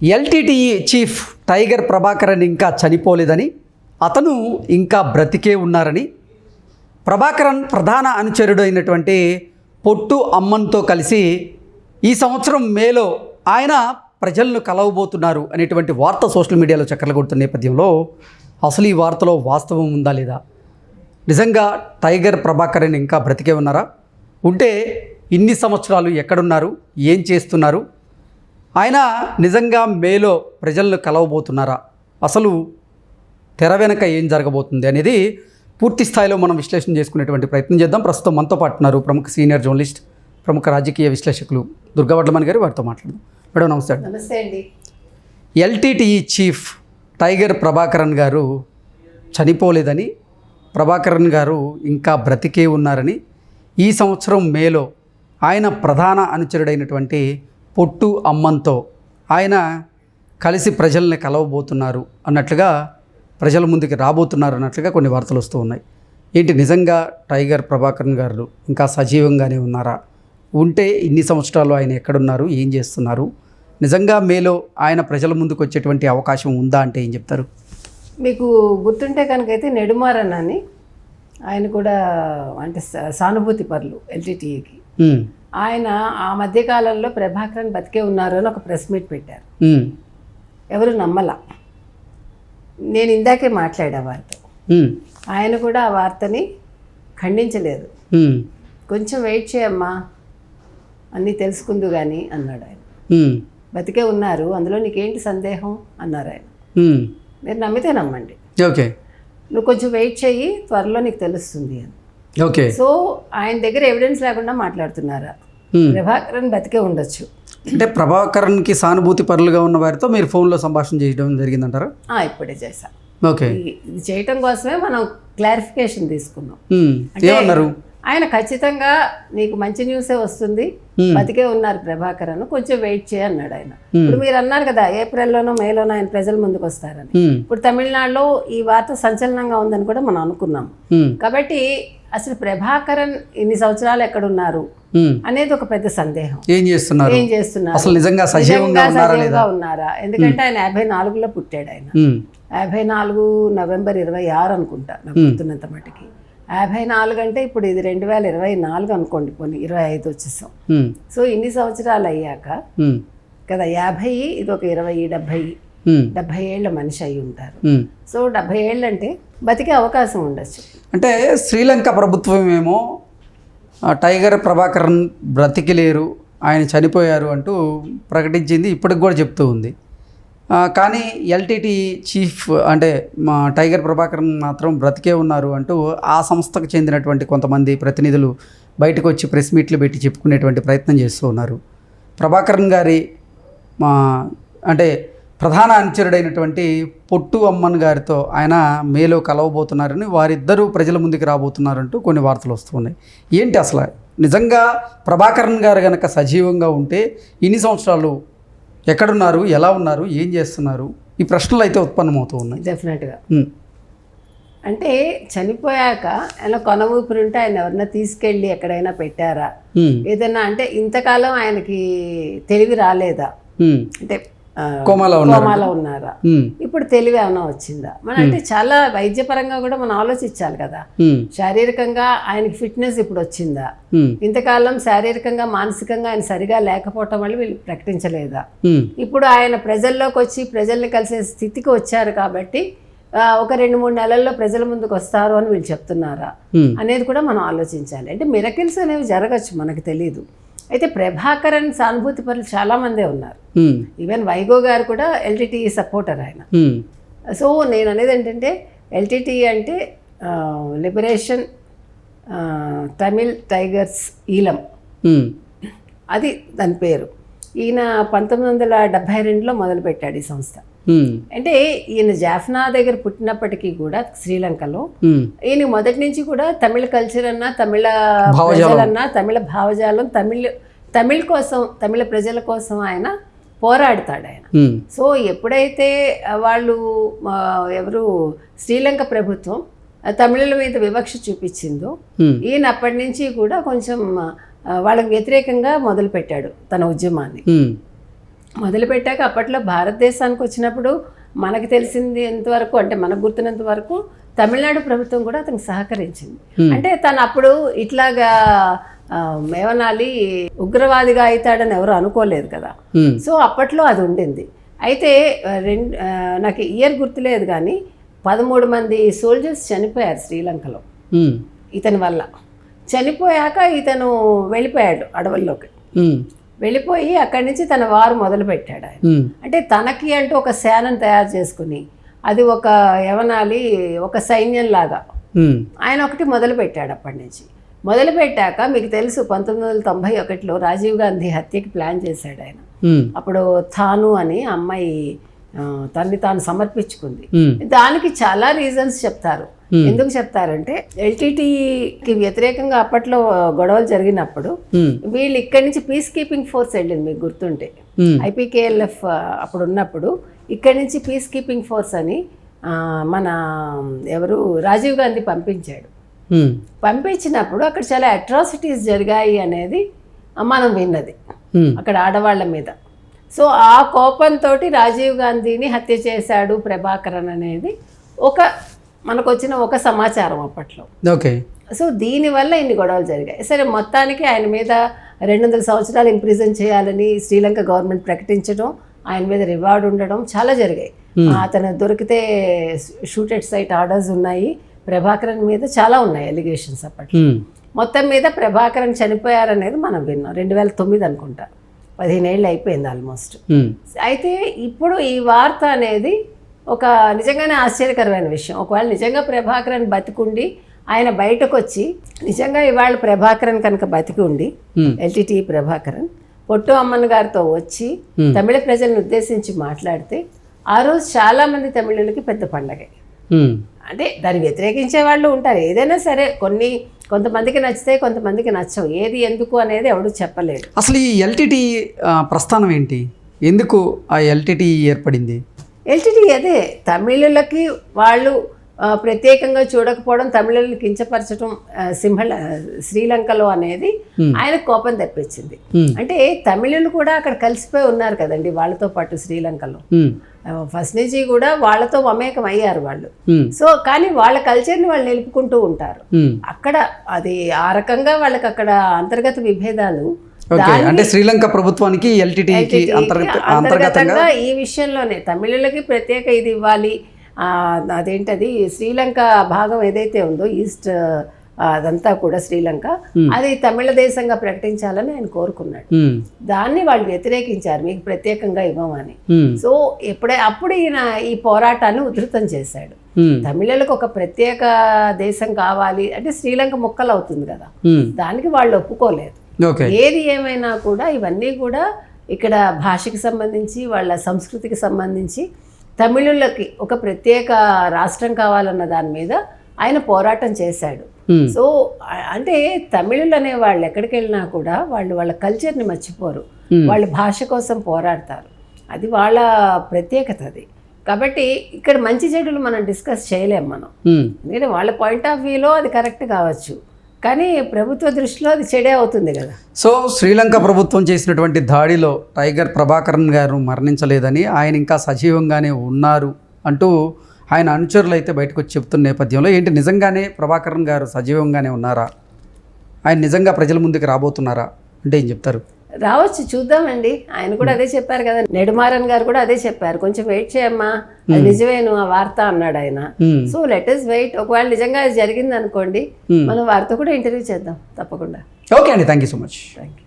LTTE chief tiger Prabhakaran ఇంకా చనిపోలేదని, అతను ఇంకా బ్రతికే ఉన్నారని ప్రభాకరన్ ప్రధాన అనుచరుడైనటువంటి పొట్టు అమ్మన్తో కలిసి ఈ సంవత్సరం మేలో ఆయన ప్రజలను కలవబోతున్నారు అనేటువంటి వార్త సోషల్ మీడియాలో చక్కర్లు కొడుతున్న నేపథ్యంలో అసలు ఈ వార్తలో వాస్తవం ఉందా లేదా? నిజంగా టైగర్ ప్రభాకరన్ ఇంకా బ్రతికే ఉన్నారా? ఉంటే ఇన్ని సంవత్సరాలు ఎక్కడున్నారు, ఏం చేస్తున్నారు? ఆయన నిజంగా మేలో ప్రజలను కలవబోతున్నారా? అసలు తెర వెనక ఏం జరగబోతుంది అనేది పూర్తి స్థాయిలో మనం విశ్లేషణ చేసుకునేటువంటి ప్రయత్నం చేద్దాం. ప్రస్తుతం మనతో పాటు ఉన్నారు ప్రముఖ సీనియర్ జర్నలిస్ట్, ప్రముఖ రాజకీయ విశ్లేషకులు దుర్గా వడ్లమణి గారు. వారితో మాట్లాడదాం. మేడం నమస్తే. నమస్తే అండి. ఎల్టీటీఈ చీఫ్ టైగర్ ప్రభాకరన్ గారు చనిపోలేదని, ప్రభాకరన్ గారు ఇంకా బ్రతికే ఉన్నారని ఈ సంవత్సరం మేలో ఆయన ప్రధాన అనుచరుడైనటువంటి పొట్టు అమ్మన్తో ఆయన కలిసి ప్రజల్ని కలవబోతున్నారు అన్నట్లుగా, ప్రజల ముందుకు రాబోతున్నారు అన్నట్లుగా కొన్ని వార్తలు వస్తూ ఉన్నాయి. ఏంటి నిజంగా టైగర్ ప్రభాకరన్ గారు ఇంకా సజీవంగానే ఉన్నారా? ఉంటే ఇన్ని సంవత్సరాలు ఆయన ఎక్కడున్నారు, ఏం చేస్తున్నారు? నిజంగా మేలో ఆయన ప్రజల ముందుకు వచ్చేటువంటి అవకాశం ఉందా అంటే ఏం చెప్తారు? మీకు గుర్తుంటే కనుకైతే నెడుమారన్ అని ఆయన కూడా అంటే సానుభూతి పరులు ఎల్టీటీఈకి, ఆయన ఆ మధ్యకాలంలో ప్రభాకరన్ బతికే ఉన్నారు అని ఒక ప్రెస్ మీట్ పెట్టారు. ఎవరు నమ్మలా. నేను ఇందాకే మాట్లాడా వారితో. ఆయన కూడా ఆ వార్తని ఖండించలేదు. కొంచెం వెయిట్ చేయమ్మా, అన్నీ తెలుసుకుందు కానీ అన్నాడు ఆయన. బతికే ఉన్నారు, అందులో నీకేంటి సందేహం అన్నారు ఆయన. మీరు నమ్మితే నమ్మండి, ఓకే, నువ్వు కొంచెం వెయిట్ చెయ్యి, త్వరలో నీకు తెలుస్తుంది అని. ఓకే. సో ఆయన దగ్గర ఎవిడెన్స్ లేకుండా మాట్లాడుతున్నారా? ప్రభాకరన్ బతికే ఉండొచ్చు. అంటే ప్రభాకరన్కి సానుభూతి పరులుగా ఉన్న వారితో మీరు ఫోన్లో సంభాషణ చేయడం జరిగిందంటారా? ఇప్పుడే చేశా. ఓకే. ఇది చేయటం కోసమే మనం క్లారిఫికేషన్ తీసుకున్నాం. ఏమన్నారు ఆయన? ఖచ్చితంగా నీకు మంచి న్యూసే వస్తుంది, బతికే ఉన్నారు ప్రభాకరన్, కొంచెం వెయిట్ చేయ అన్నాడు ఆయన. ఇప్పుడు మీరు అన్నారు కదా ఏప్రిల్లోనో మేలోనో ఆయన ప్రజల ముందుకు వస్తారని. ఇప్పుడు తమిళనాడులో ఈ వార్త సంచలనంగా ఉందని కూడా మనం అనుకున్నాం. కాబట్టి అసలు ప్రభాకరన్ ఇన్ని సంవత్సరాలు ఎక్కడున్నారు అనేది ఒక పెద్ద సందేహం. ఏం చేస్తున్నారు, అసలు నిజంగా సజీవంగా ఉన్నారా? ఎందుకంటే ఆయన 54లో పుట్టాడు. ఆయన 54 నవంబర్ 26 అనుకుంటా నాకు గుర్తున్నంత మటుకి. 54 అంటే ఇప్పుడు ఇది 2024 అనుకోండి, పోనీ 25 వచ్చేసాం. సో ఇన్ని సంవత్సరాలు అయ్యాక కదా 50, ఇది ఒక 20, 70 ఏళ్ళ మనిషి అయి ఉంటారు. సో 70 ఏళ్ళు అంటే బతికే అవకాశం ఉండొచ్చు. అంటే శ్రీలంక ప్రభుత్వం ఏమో టైగర్ ప్రభాకరన్ బ్రతికిలేరు, ఆయన చనిపోయారు అంటూ ప్రకటించింది, ఇప్పటికి కూడా చెప్తూ ఉంది. కానీ ఎల్టీటీ చీఫ్ అంటే మా టైగర్ ప్రభాకరన్ మాత్రం బ్రతికే ఉన్నారు అంటూ ఆ సంస్థకు చెందినటువంటి కొంతమంది ప్రతినిధులు బయటకు వచ్చి ప్రెస్ మీట్లు పెట్టి చెప్పుకునేటువంటి ప్రయత్నం చేస్తూ ఉన్నారు. ప్రభాకరన్ గారి అంటే ప్రధాన అనుచరుడైనటువంటి పొట్టు అమ్మన్ గారితో ఆయన మేలో కలవబోతున్నారని, వారిద్దరూ ప్రజల ముందుకు రాబోతున్నారంటూ కొన్ని వార్తలు వస్తూ ఉన్నాయి. ఏంటి అసలు నిజంగా ప్రభాకరన్ గారు కనుక సజీవంగా ఉంటే ఇన్ని సంవత్సరాలు ఎక్కడున్నారు, ఎలా ఉన్నారు, ఏం చేస్తున్నారు? ఈ ప్రశ్నలు అయితే ఉత్పన్నమవుతూ ఉన్నాయి. డెఫినెట్గా. అంటే చనిపోయాక ఆయన కొన ఊపిరి ఉంటే ఆయన ఎవరన్నా తీసుకెళ్ళి ఎక్కడైనా పెట్టారా? ఏదన్నా అంటే ఇంతకాలం ఆయనకి తెలివి రాలేదా? అంటే కోమాలో ఉన్నారా? ఇప్పుడు తెలివి ఏమైనా వచ్చిందా? మన అంటే చాలా వైద్యపరంగా కూడా మనం ఆలోచించాలి కదా. శారీరకంగా ఆయనకి ఫిట్నెస్ ఇప్పుడు వచ్చిందా? ఇంతకాలం శారీరకంగా మానసికంగా ఆయన సరిగా లేకపోవటం వల్ల వీళ్ళు ప్రకటించలేదా? ఇప్పుడు ఆయన ప్రజల్లోకి వచ్చి ప్రజల్ని కలిసే స్థితికి వచ్చారు కాబట్టి ఒక 2-3 నెలల్లో ప్రజల ముందుకు వస్తారు అని వీళ్ళు చెప్తున్నారా అనేది కూడా మనం ఆలోచించాలి. అంటే మిరకిల్స్ అనేవి జరగచ్చు, మనకు తెలియదు. అయితే ప్రభాకరన్ సానుభూతి పరులు చాలామందే ఉన్నారు. ఈవెన్ వైగో గారు కూడా ఎల్టీటీఈ సపోర్టర్ ఆయన. సో నేను అనేది ఏంటంటే ఎల్టీటీఈ అంటే లిబరేషన్ తమిళ్ టైగర్స్ ఈలం, అది దాని పేరు. ఈయన 1972లో మొదలుపెట్టాడు ఈ సంస్థ. అంటే ఈయన జాఫ్నా దగ్గర పుట్టినప్పటికీ కూడా శ్రీలంకలో ఈయన మొదటి నుంచి కూడా తమిళ కల్చర్ అన్నా, తమిళ ప్రజలన్నా, తమిళ భావజాలం, తమిళ కోసం, తమిళ ప్రజల కోసం ఆయన పోరాడతాడు ఆయన. సో ఎప్పుడైతే వాళ్ళు ఎవరు శ్రీలంక ప్రభుత్వం తమిళుల మీద వివక్ష చూపించిందో ఈయన అప్పటి నుంచి కూడా కొంచెం వాళ్ళకి వ్యతిరేకంగా మొదలుపెట్టాడు తన ఉద్యమాన్ని. మొదలుపెట్టాక అప్పట్లో భారతదేశానికి వచ్చినప్పుడు మనకు తెలిసింది ఎంతవరకు అంటే మనకు గుర్తున్నంత వరకు తమిళనాడు ప్రభుత్వం కూడా అతనికి సహకరించింది. అంటే తను అప్పుడు ఇట్లాగా ఏమనాలి ఉగ్రవాదిగా అవుతాడని ఎవరు అనుకోలేదు కదా. సో అప్పట్లో అది ఉండింది. అయితే నాకు ఇయర్ గుర్తులేదు కానీ 13 మంది సోల్జర్స్ చనిపోయారు శ్రీలంకలో ఇతని వల్ల. చనిపోయాక ఇతను వెళ్ళిపోయాడు అడవుల్లోకి. వెళ్ళిపోయి అక్కడి నుంచి తన వారు మొదలుపెట్టాడు ఆయన. అంటే తనకి అంటూ ఒక సేనను తయారు చేసుకుని అది ఒక ఏమనాలి ఒక సైన్యంలాగా ఆయన ఒకటి మొదలుపెట్టాడు. అప్పటి నుంచి మొదలుపెట్టాక మీకు తెలుసు 1991లో రాజీవ్ గాంధీ హత్యకి ప్లాన్ చేశాడు ఆయన. అప్పుడు థాను అని అమ్మాయి తన్ని తాను సమర్పించుకుంది. దానికి చాలా రీజన్స్ చెప్తారు. ఎందుకు చెప్తారంటే ఎల్టీటీకి వ్యతిరేకంగా అప్పట్లో గొడవలు జరిగినప్పుడు వీళ్ళు ఇక్కడి నుంచి పీస్ కీపింగ్ ఫోర్స్ వెళ్ళింది మీకు గుర్తుంటే. ఐపీకేఎల్ఎఫ్ అప్పుడు ఉన్నప్పుడు ఇక్కడి నుంచి పీస్ కీపింగ్ ఫోర్స్ అని మన ఎవరు రాజీవ్ గాంధీ పంపించాడు. పంపించినప్పుడు అక్కడ చాలా అట్రాసిటీస్ జరిగాయి అనేది మనం విన్నది అక్కడ ఆడవాళ్ళ మీద. సో ఆ కోపంతో రాజీవ్ గాంధీని హత్య చేశాడు ప్రభాకరన్ అనేది మనకు వచ్చిన ఒక సమాచారం అప్పట్లో. ఓకే. సో దీనివల్ల ఇన్ని గొడవలు జరిగాయి. సరే మొత్తానికి ఆయన మీద 200 సంవత్సరాలు ఇంప్రిజన్ చేయాలని శ్రీలంక గవర్నమెంట్ ప్రకటించడం, ఆయన మీద రివార్డు ఉండడం చాలా జరిగాయి. అతను దొరికితే షూటెడ్ సైట్ ఆర్డర్స్ ఉన్నాయి. ప్రభాకరన్ మీద చాలా ఉన్నాయి ఎలిగేషన్స్ అప్పట్లో. మొత్తం మీద ప్రభాకరన్ చనిపోయారనేది మనం విన్నాం 2009 అనుకుంటా. 15 ఏళ్ళు అయిపోయింది ఆల్మోస్ట్. అయితే ఇప్పుడు ఈ వార్త అనేది ఒక నిజంగానే ఆశ్చర్యకరమైన విషయం. ఒకవేళ నిజంగా ప్రభాకరన్ బతికుండి ఆయన బయటకు వచ్చి నిజంగా ఇవాళ ప్రభాకరన్ కనుక బతికి ఉండి ఎల్టీటీ ప్రభాకరన్ పొట్టు అమ్మన్ గారితో వచ్చి తమిళ ప్రజలను ఉద్దేశించి మాట్లాడితే ఆ రోజు చాలా మంది తమిళులకి పెద్ద పండగ. అంటే దాన్ని వ్యతిరేకించే వాళ్ళు ఉంటారు. ఏదైనా సరే కొంతమందికి నచ్చితే కొంతమందికి నచ్చవు. ఏది ఎందుకు అనేది ఎవడు చెప్పలేడు. అసలు ఈ ఎల్టీటీ ప్రస్థానం ఏంటి? ఎందుకు ఆ ఎల్టీటీ ఏర్పడింది? ఎల్టీటీ అదే తమిళులకి వాళ్ళు ప్రత్యేకంగా చూడకపోవడం, తమిళులను కించపరచడం శ్రీలంకలో అనేది ఆయన కోపం తెప్పించింది. అంటే తమిళులు కూడా అక్కడ కలిసిపోయి ఉన్నారు కదండి వాళ్ళతో పాటు శ్రీలంకలో. ఫస్ట్ నుంచి కూడా వాళ్ళతో మమేకం అయ్యారు వాళ్ళు. సో కానీ వాళ్ళ కల్చర్ని వాళ్ళు నిలుపుకుంటూ ఉంటారు అక్కడ. అది ఆ రకంగా వాళ్ళకి అక్కడ అంతర్గత విభేదాలు. అంటే శ్రీలంక ప్రభుత్వానికి ఎల్టీటీకి అంతర్గతంగా ఈ విషయంలోనే తమిళులకి ప్రత్యేక ఇది ఇవ్వాలి. అదేంటది శ్రీలంక భాగం ఏదైతే ఉందో ఈస్ట్ అదంతా కూడా శ్రీలంక అది తమిళ దేశంగా ప్రకటించాలని ఆయన కోరుకున్నాడు. దాన్ని వాళ్ళు వ్యతిరేకించారు, మీకు ప్రత్యేకంగా ఇవ్వమని. సో అప్పుడు ఈయన ఈ పోరాటాన్ని ఉధృతం చేశాడు. తమిళలకు ఒక ప్రత్యేక దేశం కావాలి అంటే శ్రీలంక ముక్కలు అవుతుంది కదా, దానికి వాళ్ళు ఒప్పుకోలేదు. ఏది ఏమైనా కూడా ఇవన్నీ కూడా ఇక్కడ భాషకి సంబంధించి వాళ్ళ సంస్కృతికి సంబంధించి తమిళులకి ఒక ప్రత్యేక రాష్ట్రం కావాలన్న దాని మీద ఆయన పోరాటం చేశాడు. సో అంటే తమిళులు అనే వాళ్ళు ఎక్కడికి వెళ్ళినా కూడా వాళ్ళ కల్చర్ని మర్చిపోరు, వాళ్ళ భాష కోసం పోరాడతారు. అది వాళ్ళ ప్రత్యేకత. అది కాబట్టి ఇక్కడ మంచి చెడులు మనం డిస్కస్ చేయలేం మనం. ఎందుకంటే వాళ్ళ పాయింట్ ఆఫ్ వ్యూలో అది కరెక్ట్ కావచ్చు, కానీ ప్రభుత్వ దృష్టిలో అది చెడే అవుతుంది కదా. సో శ్రీలంక ప్రభుత్వం చేసినటువంటి దాడిలో టైగర్ ప్రభాకరన్ గారు మరణించలేదని, ఆయన ఇంకా సజీవంగానే ఉన్నారు అంటూ ఆయన అనుచరులు అయితే బయటకు వచ్చి చెప్తున్న నేపథ్యంలో ఏంటి నిజంగానే ప్రభాకరన్ గారు సజీవంగానే ఉన్నారా? ఆయన నిజంగా ప్రజల ముందుకు రాబోతున్నారా అంటే ఏం చెప్తారు? రావచ్చు, చూద్దామండి. ఆయన కూడా అదే చెప్పారు కదా, నెడుమారన్ గారు కూడా అదే చెప్పారు, కొంచెం వెయిట్ చేయమ్మా, అది నిజమేను ఆ వార్త అన్నాడు ఆయన. So let us wait. ఒకవేళ నిజంగా అది జరిగింది అనుకోండి, మనం వారితో కూడా ఇంటర్వ్యూ చేద్దాం తప్పకుండా. ఓకే అండి, thank you so much. Thank you.